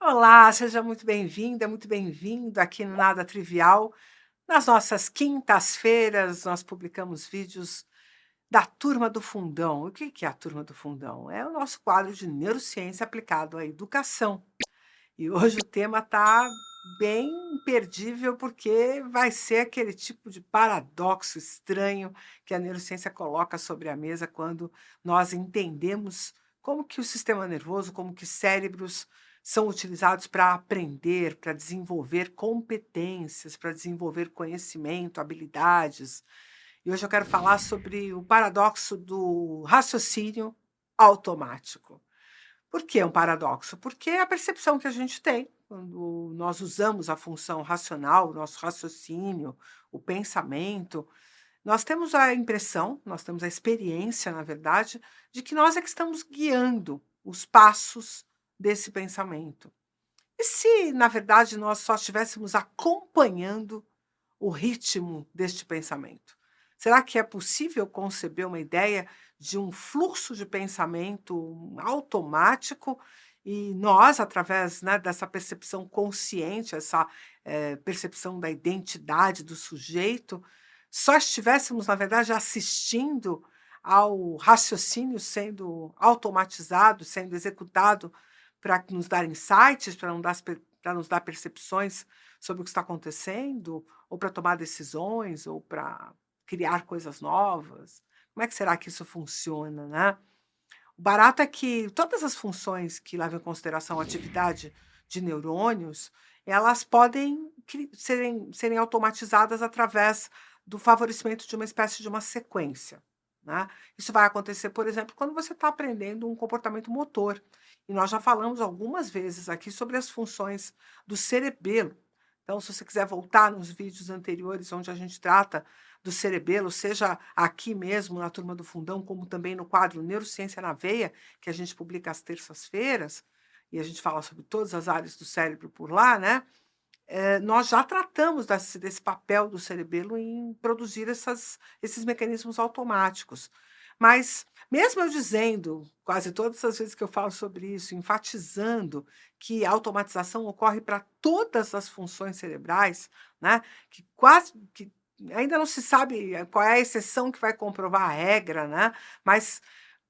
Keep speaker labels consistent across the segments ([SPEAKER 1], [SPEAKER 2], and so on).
[SPEAKER 1] Olá, seja muito bem-vinda, muito bem-vindo aqui no Nada Trivial. Nas nossas quintas-feiras, nós publicamos vídeos da Turma do Fundão. O que é a Turma do Fundão? É o nosso quadro de neurociência aplicado à educação. E hoje o tema está bem imperdível, porque vai ser aquele tipo de paradoxo estranho que a neurociência coloca sobre a mesa quando nós entendemos como que o sistema nervoso, como que cérebros são utilizados para aprender, para desenvolver competências, para desenvolver conhecimento, habilidades. E hoje eu quero falar sobre o paradoxo do raciocínio automático. Por que é um paradoxo? Porque é a percepção que a gente tem quando nós usamos a função racional, o nosso raciocínio, o pensamento, nós temos a impressão, nós temos a experiência, na verdade, de que nós é que estamos guiando os passos desse pensamento. E se, na verdade, nós só estivéssemos acompanhando o ritmo deste pensamento? Será que é possível conceber uma ideia de um fluxo de pensamento automático e nós, através, né, dessa percepção consciente, essa percepção da identidade do sujeito, só estivéssemos, na verdade, assistindo ao raciocínio sendo automatizado, sendo executado para nos dar insights, para nos dar percepções sobre o que está acontecendo, ou para tomar decisões, ou para criar coisas novas. Como é que será que isso funciona, né? O barato é que todas as funções que levam em consideração a atividade de neurônios, elas podem serem automatizadas através do favorecimento de uma espécie de uma sequência, né? Isso vai acontecer, por exemplo, quando você está aprendendo um comportamento motor. E nós já falamos algumas vezes aqui sobre as funções do cerebelo. Então, se você quiser voltar nos vídeos anteriores, onde a gente trata do cerebelo, seja aqui mesmo na Turma do Fundão, como também no quadro Neurociência na Veia, que a gente publica às terças-feiras, e a gente fala sobre todas as áreas do cérebro por lá, né? Nós já tratamos desse papel do cerebelo em produzir esses mecanismos automáticos. Mas, mesmo eu dizendo, quase todas as vezes que eu falo sobre isso, enfatizando que a automatização ocorre para todas as funções cerebrais, né, que ainda não se sabe qual é a exceção que vai comprovar a regra, né, mas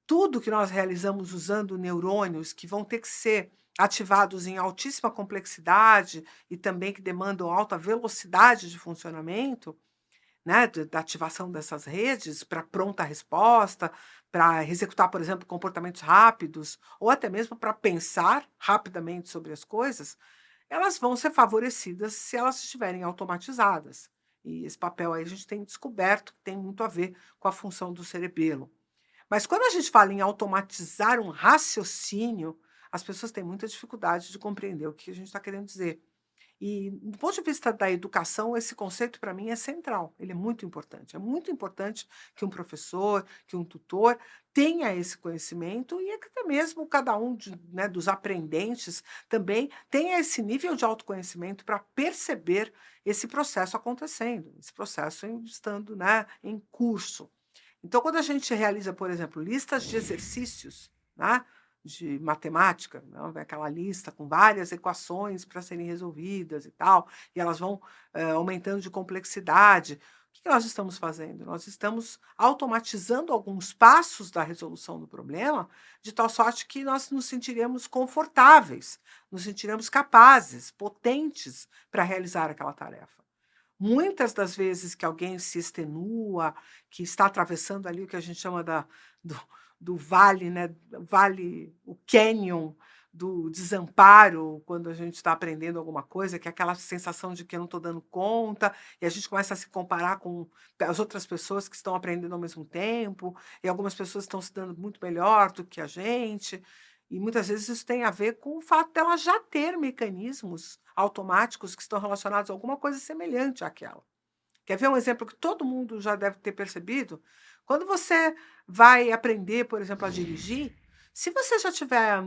[SPEAKER 1] tudo que nós realizamos usando neurônios que vão ter que ser ativados em altíssima complexidade e também que demandam alta velocidade de funcionamento, né, da ativação dessas redes para pronta resposta, para executar, por exemplo, comportamentos rápidos, ou até mesmo para pensar rapidamente sobre as coisas, elas vão ser favorecidas se elas estiverem automatizadas. E esse papel aí a gente tem descoberto que tem muito a ver com a função do cerebelo. Mas quando a gente fala em automatizar um raciocínio, as pessoas têm muita dificuldade de compreender o que a gente está querendo dizer. E, do ponto de vista da educação, esse conceito para mim é central, ele é muito importante. É muito importante que um professor, que um tutor tenha esse conhecimento e que até mesmo cada um né, dos aprendentes também tenha esse nível de autoconhecimento para perceber esse processo acontecendo, esse processo estando, né, em curso. Então, quando a gente realiza, por exemplo, listas de exercícios, né, de matemática, não, vem aquela lista com várias equações para serem resolvidas e tal, e elas vão aumentando de complexidade. O que nós estamos fazendo? Nós estamos automatizando alguns passos da resolução do problema, de tal sorte que nós nos sentiremos confortáveis, nos sentiremos capazes, potentes para realizar aquela tarefa. Muitas das vezes que alguém se extenua, que está atravessando ali o que a gente chama do, do vale, né? Vale, o canyon do desamparo, quando a gente está aprendendo alguma coisa, que é aquela sensação de que eu não estou dando conta, e a gente começa a se comparar com as outras pessoas que estão aprendendo ao mesmo tempo, e algumas pessoas estão se dando muito melhor do que a gente. E muitas vezes isso tem a ver com o fato dela já ter mecanismos automáticos que estão relacionados a alguma coisa semelhante àquela. Quer ver um exemplo que todo mundo já deve ter percebido? Quando você vai aprender, por exemplo, a dirigir, se você já tiver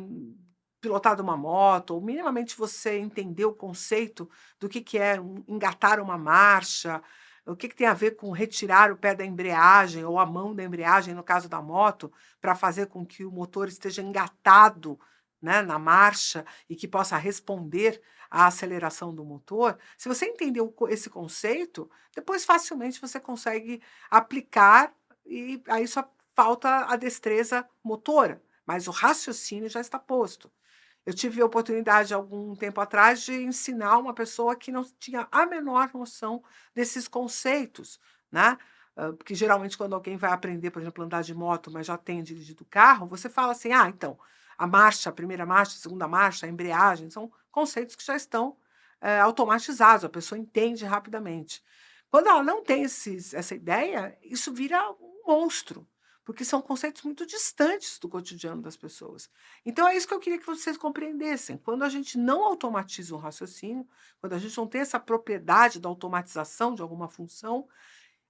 [SPEAKER 1] pilotado uma moto, ou minimamente você entender o conceito do que é engatar uma marcha, o que tem a ver com retirar o pé da embreagem ou a mão da embreagem, no caso da moto, para fazer com que o motor esteja engatado né, na marcha e que possa responder à aceleração do motor, se você entender esse conceito, depois facilmente você consegue aplicar e aí só falta a destreza motora, mas o raciocínio já está posto. Eu tive a oportunidade, algum tempo atrás, de ensinar uma pessoa que não tinha a menor noção desses conceitos, né. Porque geralmente quando alguém vai aprender, por exemplo, a andar de moto, mas já tem dirigido carro, você fala assim: "Ah, então, a marcha, a primeira marcha, a segunda marcha, a embreagem", são conceitos que já estão, automatizados, a pessoa entende rapidamente. Quando ela não tem essa ideia, isso vira um monstro, porque são conceitos muito distantes do cotidiano das pessoas. Então é isso que eu queria que vocês compreendessem. Quando a gente não automatiza um raciocínio, quando a gente não tem essa propriedade da automatização de alguma função,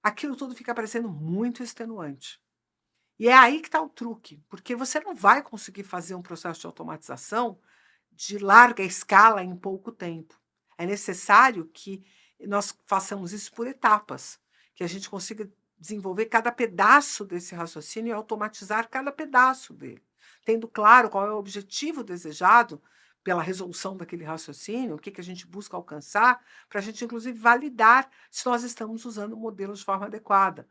[SPEAKER 1] aquilo tudo fica parecendo muito extenuante. E é aí que está o truque, porque você não vai conseguir fazer um processo de automatização de larga escala em pouco tempo. É necessário que nós façamos isso por etapas, que a gente consiga desenvolver cada pedaço desse raciocínio e automatizar cada pedaço dele, tendo claro qual é o objetivo desejado pela resolução daquele raciocínio, o que a gente busca alcançar, para a gente, inclusive, validar se nós estamos usando o modelo de forma adequada.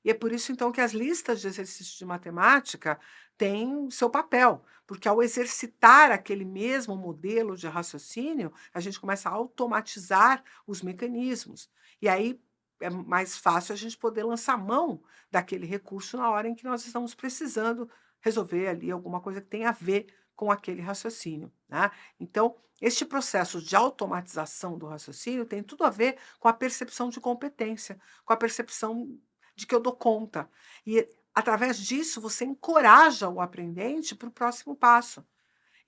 [SPEAKER 1] E é por isso, então, que as listas de exercícios de matemática têm o seu papel, porque ao exercitar aquele mesmo modelo de raciocínio, a gente começa a automatizar os mecanismos. E aí é mais fácil a gente poder lançar mão daquele recurso na hora em que nós estamos precisando resolver ali alguma coisa que tenha a ver com aquele raciocínio, né. Então, este processo de automatização do raciocínio tem tudo a ver com a percepção de competência, com a percepção de que eu dou conta. E através disso você encoraja o aprendente para o próximo passo.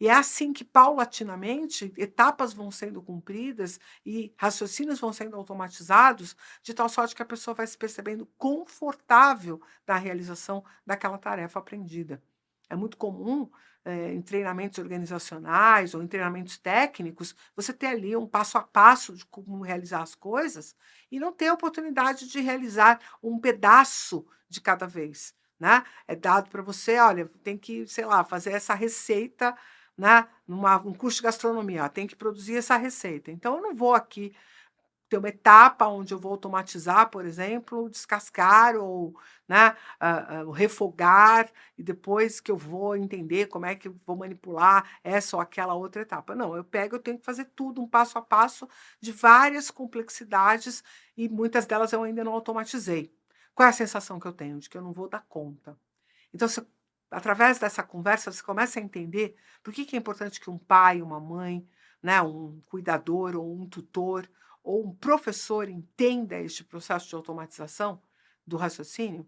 [SPEAKER 1] E é assim que, paulatinamente, etapas vão sendo cumpridas e raciocínios vão sendo automatizados, de tal sorte que a pessoa vai se percebendo confortável na realização daquela tarefa aprendida. É muito comum, em treinamentos organizacionais ou em treinamentos técnicos, você ter ali um passo a passo de como realizar as coisas e não ter a oportunidade de realizar um pedaço de cada vez, né. É dado para você: "Olha, tem que, sei lá, fazer essa receita, né, um curso de gastronomia, tem que produzir essa receita. Então eu não vou aqui ter uma etapa onde eu vou automatizar, por exemplo, descascar ou, né, o refogar e depois que eu vou entender como é que eu vou manipular essa ou aquela outra etapa. Não, eu tenho que fazer tudo um passo a passo de várias complexidades e muitas delas eu ainda não automatizei. Qual é a sensação que eu tenho? De que eu não vou dar conta. Então, você, através dessa conversa, você começa a entender por que é importante que um pai, uma mãe, né, um cuidador ou um tutor ou um professor entenda este processo de automatização do raciocínio.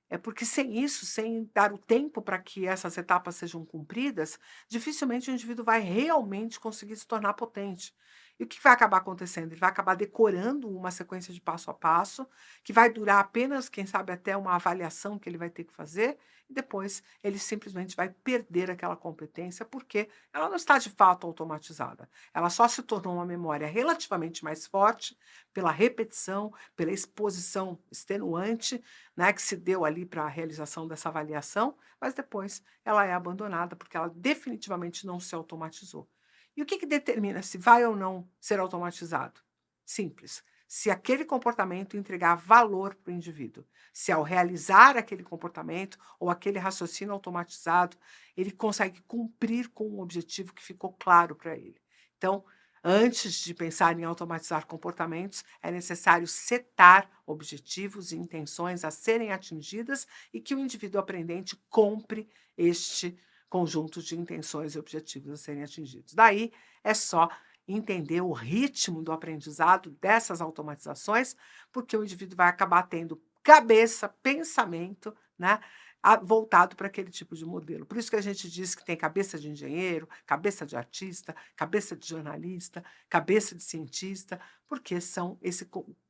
[SPEAKER 1] É porque sem isso, sem dar o tempo para que essas etapas sejam cumpridas, dificilmente o indivíduo vai realmente conseguir se tornar potente. E o que vai acabar acontecendo? Ele vai acabar decorando uma sequência de passo a passo, que vai durar apenas, quem sabe, até uma avaliação que ele vai ter que fazer, e depois ele simplesmente vai perder aquela competência, porque ela não está de fato automatizada. Ela só se tornou uma memória relativamente mais forte pela repetição, pela exposição extenuante, né, que se deu ali para a realização dessa avaliação, mas depois ela é abandonada, porque ela definitivamente não se automatizou. E o que determina se vai ou não ser automatizado? Simples. Se aquele comportamento entregar valor para o indivíduo, se ao realizar aquele comportamento ou aquele raciocínio automatizado, ele consegue cumprir com um objetivo que ficou claro para ele. Então, antes de pensar em automatizar comportamentos, é necessário setar objetivos e intenções a serem atingidas e que o indivíduo aprendente compre este conjunto de intenções e objetivos a serem atingidos. Daí é só entender o ritmo do aprendizado dessas automatizações, porque o indivíduo vai acabar tendo cabeça, pensamento, né, voltado para aquele tipo de modelo. Por isso que a gente diz que tem cabeça de engenheiro, cabeça de artista, cabeça de jornalista, cabeça de cientista, porque são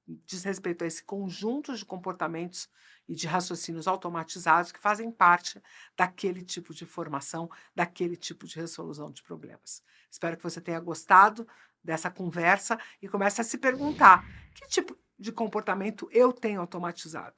[SPEAKER 1] diz respeito a esse conjunto de comportamentos e de raciocínios automatizados que fazem parte daquele tipo de formação, daquele tipo de resolução de problemas. Espero que você tenha gostado dessa conversa e comece a se perguntar: que tipo de comportamento eu tenho automatizado?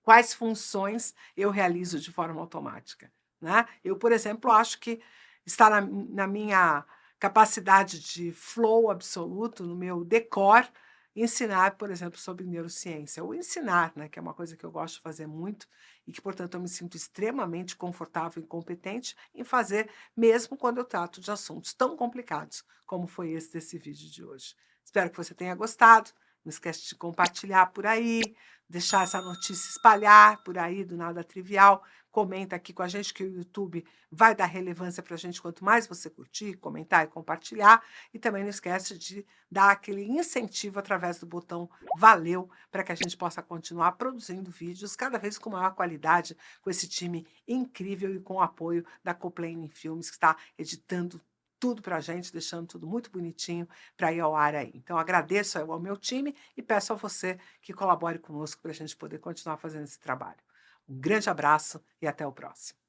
[SPEAKER 1] Quais funções eu realizo de forma automática, né? Eu, por exemplo, acho que está na minha capacidade de flow absoluto, no meu decor, ensinar, por exemplo, sobre neurociência, ou ensinar, né, que é uma coisa que eu gosto de fazer muito e que, portanto, eu me sinto extremamente confortável e competente em fazer, mesmo quando eu trato de assuntos tão complicados como foi esse desse vídeo de hoje. Espero que você tenha gostado. Não esquece de compartilhar por aí, deixar essa notícia espalhar por aí do Nada Trivial. Comenta aqui com a gente que o YouTube vai dar relevância para a gente quanto mais você curtir, comentar e compartilhar. E também não esquece de dar aquele incentivo através do botão valeu para que a gente possa continuar produzindo vídeos cada vez com maior qualidade, com esse time incrível e com o apoio da Coplane Filmes, que está editando tudo para a gente, deixando tudo muito bonitinho para ir ao ar aí. Então, agradeço ao meu time e peço a você que colabore conosco para a gente poder continuar fazendo esse trabalho. Um grande abraço e até o próximo.